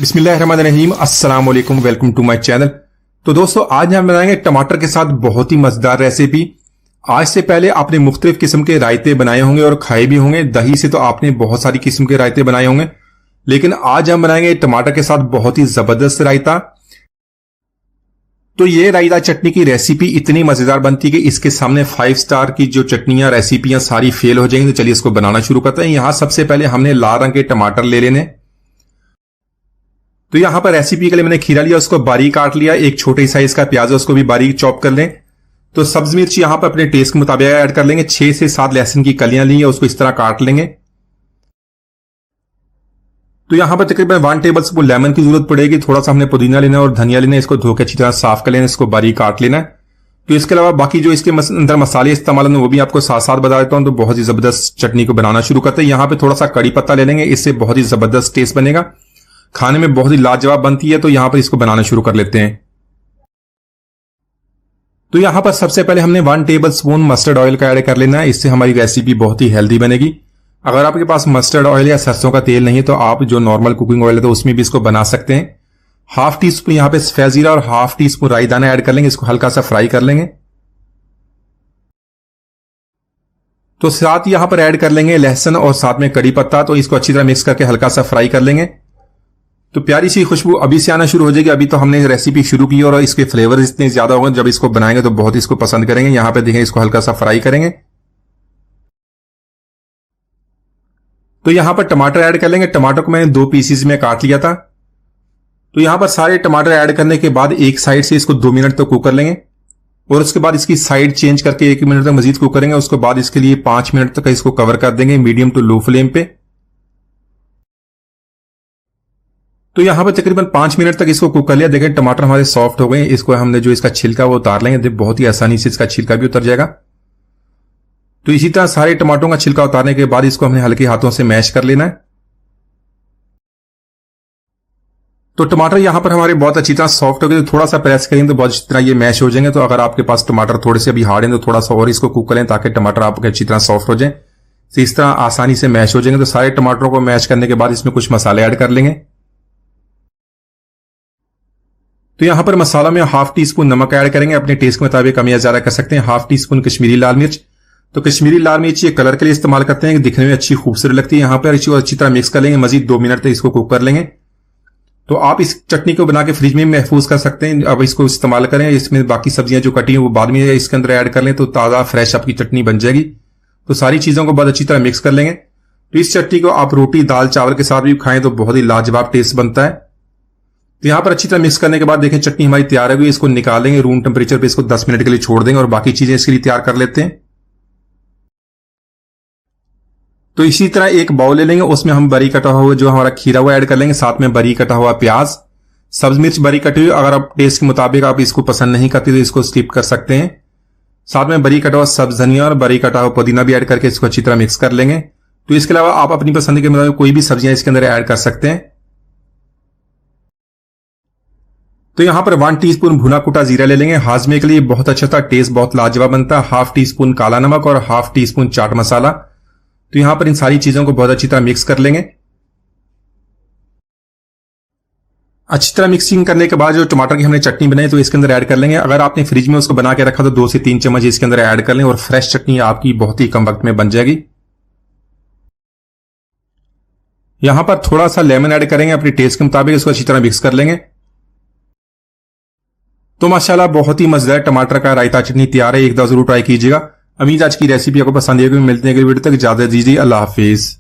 बिस्मिल्लाहिर्रहमानिर्रहीम, अस्सलाम वालेकुम, वेलकम टू माय चैनल। तो दोस्तों, आज हम बनाएंगे टमाटर के साथ बहुत ही मजेदार रेसिपी। आज से पहले आपने मुख्तलिफ किस्म के रायते बनाए होंगे और खाए भी होंगे। दही से तो आपने बहुत सारी किस्म के रायते बनाए होंगे, लेकिन आज हम बनाएंगे टमाटर के साथ बहुत ही जबरदस्त रायता। तो ये रायता चटनी की रेसिपी इतनी मजेदार बनती है कि इसके सामने 5 स्टार की जो चटनियां रेसिपियां सारी फेल हो जाएंगी। तो चलिए इसको बनाना शुरू करते हैं। यहां सबसे पहले हमने लाल रंग के टमाटर ले लेने। तो यहां पर रेसिपी के लिए मैंने खीरा लिया, उसको बारीक काट लिया। एक छोटे साइज का प्याज है, उसको भी बारीक चॉप कर लें। तो सब्ज मिर्च यहां पर अपने टेस्ट के मुताबिक ऐड कर लेंगे। 6 से 7 लहसुन की कलियां ली है, उसको इस तरह काट लेंगे। तो यहां पर तकरीबन 1 टेबल स्पून लेमन की जरूरत पड़ेगी। थोड़ा सा हमने पुदीना लेना है और धनिया लेना है, इसको धो के अच्छी तरह साफ कर लेना, इसको बारीक काट लेना है। तो इसके अलावा बाकी जो इसके अंदर मसाले इस्तेमाल है वो भी आपको साथ साथ बता देता हूं। तो बहुत ही जबरदस्त चटनी को बनाना शुरू करते हैं। यहां पे थोड़ा सा कड़ी पत्ता ले लेंगे, इससे बहुत ही जबरदस्त टेस्ट बनेगा, खाने में बहुत ही लाजवाब बनती है। तो यहां पर इसको बनाना शुरू कर लेते हैं। तो यहां पर सबसे पहले हमने 1 टेबल स्पून मस्टर्ड ऑयल का ऐड कर लेना है, इससे हमारी रेसिपी बहुत ही हेल्दी बनेगी। अगर आपके पास मस्टर्ड ऑयल या सरसों का तेल नहीं है तो आप जो नॉर्मल कुकिंग ऑयल है तो उसमें भी इसको बना सकते हैं। हाफ टी स्पून यहां पे सफेद जीरा और हाफ टी स्पून राई दाना ऐड कर लेंगे, इसको हल्का सा फ्राई कर लेंगे। तो साथ यहां पर ऐड कर लेंगे लहसुन और साथ में कड़ी पत्ता। तो इसको अच्छी तरह मिक्स करके हल्का सा फ्राई कर लेंगे। तो प्यारी सी खुशबू अभी से आना शुरू हो जाएगी। अभी तो हमने रेसिपी शुरू की और इसके फ्लेवर इतने ज्यादा होंगे, जब इसको बनाएंगे तो बहुत इसको पसंद करेंगे। यहां पे देखें, इसको हल्का सा फ्राई करेंगे। तो यहां पर टमाटर ऐड कर लेंगे। टमाटर को मैंने 2 पीसेस में काट लिया था। तो यहां पर सारे टमाटर ऐड करने के बाद एक साइड से इसको 2 मिनट तक कुक कर लेंगे और उसके बाद इसकी साइड चेंज करके 1 मिनट तक मजीद कुक करेंगे। उसके बाद इसके लिए 5 मिनट तक इसको कवर कर देंगे मीडियम टू लो फ्लेम पे। तो यहां पर तकरीबन 5 मिनट तक इसको कुक कर लिया। देखें टमाटर हमारे सॉफ्ट हो गए। इसको हमने जो इसका छिलका वो उतार लेंगे, बहुत ही आसानी से इसका छिलका भी उतर जाएगा। तो इसी तरह सारे टमाटरों का छिलका उतारने के बाद इसको हमने हल्के हाथों से मैश कर लेना है। तो टमाटर यहां पर हमारे बहुत अच्छी तरह सॉफ्ट हो गए। तो थोड़ा सा प्रेस करेंगे तो बहुत अच्छी तरह ये मैश हो जाएंगे। तो अगर आपके पास टमाटर थोड़े से अभी हार्ड हैं तो थोड़ा सा और इसको कुक करें ताकि टमाटर आपके अच्छी तरह सॉफ्ट हो जाए। तो इस तरह आसानी से मैश हो जाएंगे। तो सारे टमाटरों को मैश करने के बाद इसमें कुछ मसाले ऐड कर लेंगे। तो यहां पर मसाला में हाफ टी स्पून नमक ऐड करेंगे, अपने टेस्ट के मुताबिक कम या ज्यादा कर सकते हैं। हाफ टी स्पून कश्मीरी लाल मिर्च। तो कश्मीरी लाल मिर्च ये कलर के लिए इस्तेमाल करते हैं, दिखने में अच्छी खूबसूरत लगती है। यहां पर अच्छी तरह मिक्स कर लेंगे। मजीद 2 मिनट तक इसको कुक कर लेंगे। तो आप इस चटनी को बना के फ्रिज में महफूज कर सकते हैं। अब इसको इस्तेमाल करें। इसमें बाकी सब्जियां जो कटी हैं वो बाद में इसके अंदर ऐड कर लें तो ताजा फ्रेश आपकी चटनी बन जाएगी। तो सारी चीजों को बहुत अच्छी तरह मिक्स कर लेंगे। तो इस चटनी को आप रोटी दाल चावल के साथ भी खाएं तो बहुत ही लाजवाब टेस्ट बनता है। तो यहां पर अच्छी तरह मिक्स करने के बाद देखें चटनी हमारी तैयार हो गई। इसको निकालेंगे, रूम टेम्परेचर पे इसको 10 मिनट के लिए छोड़ देंगे और बाकी चीजें इसके लिए तैयार कर लेते हैं। तो इसी तरह एक बाउल ले लेंगे, उसमें हम बारीक कटा हुआ जो हमारा खीरा हुआ ऐड कर लेंगे, साथ में बारीक कटा हुआ प्याज, सब्ज मिर्च बारीक कटी हुई। अगर आप टेस्ट के मुताबिक आप इसको पसंद नहीं करते तो इसको स्किप कर सकते हैं। साथ में बारीक कटा हुआ सब्ज धनिया और बारीक कटा हुआ पुदीना भी ऐड करके इसको अच्छी तरह मिक्स कर लेंगे। तो इसके अलावा आप अपनी पसंद के मुताबिक कोई भी सब्जियां इसके अंदर ऐड कर सकते हैं। तो यहां पर 1 टीस्पून भुना कुटा जीरा ले लेंगे, हाजमे के लिए बहुत अच्छा था, टेस्ट बहुत लाजवाब बनता है। हाफ टी स्पून काला नमक और half tea spoon chaat masala. तो यहां पर इन सारी चीजों को बहुत अच्छी तरह मिक्स कर लेंगे। अच्छी तरह मिक्सिंग करने के बाद जो टमाटर की हमने चटनी बनाई तो इसके अंदर ऐड कर लेंगे। अगर आपने फ्रिज में उसको बना के रखा तो 2 से 3 चम्मच इसके अंदर ऐड कर लें और फ्रेश चटनी आपकी बहुत ही कम वक्त में बन जाएगी। यहां पर थोड़ा सा लेमन ऐड करेंगे अपने टेस्ट के मुताबिक, इसको अच्छी तरह मिक्स कर लेंगे। तो माशाल्लाह बहुत ही मजेदार टमाटर का रायता चटनी तैयार है। एक दफा जरूर ट्राई कीजिएगा। उम्मीद आज की रेसिपी आपको पसंद आएगी। मिलते हैं अगली वीडियो तक, इजाजत दीजिए, अल्लाह हाफिज।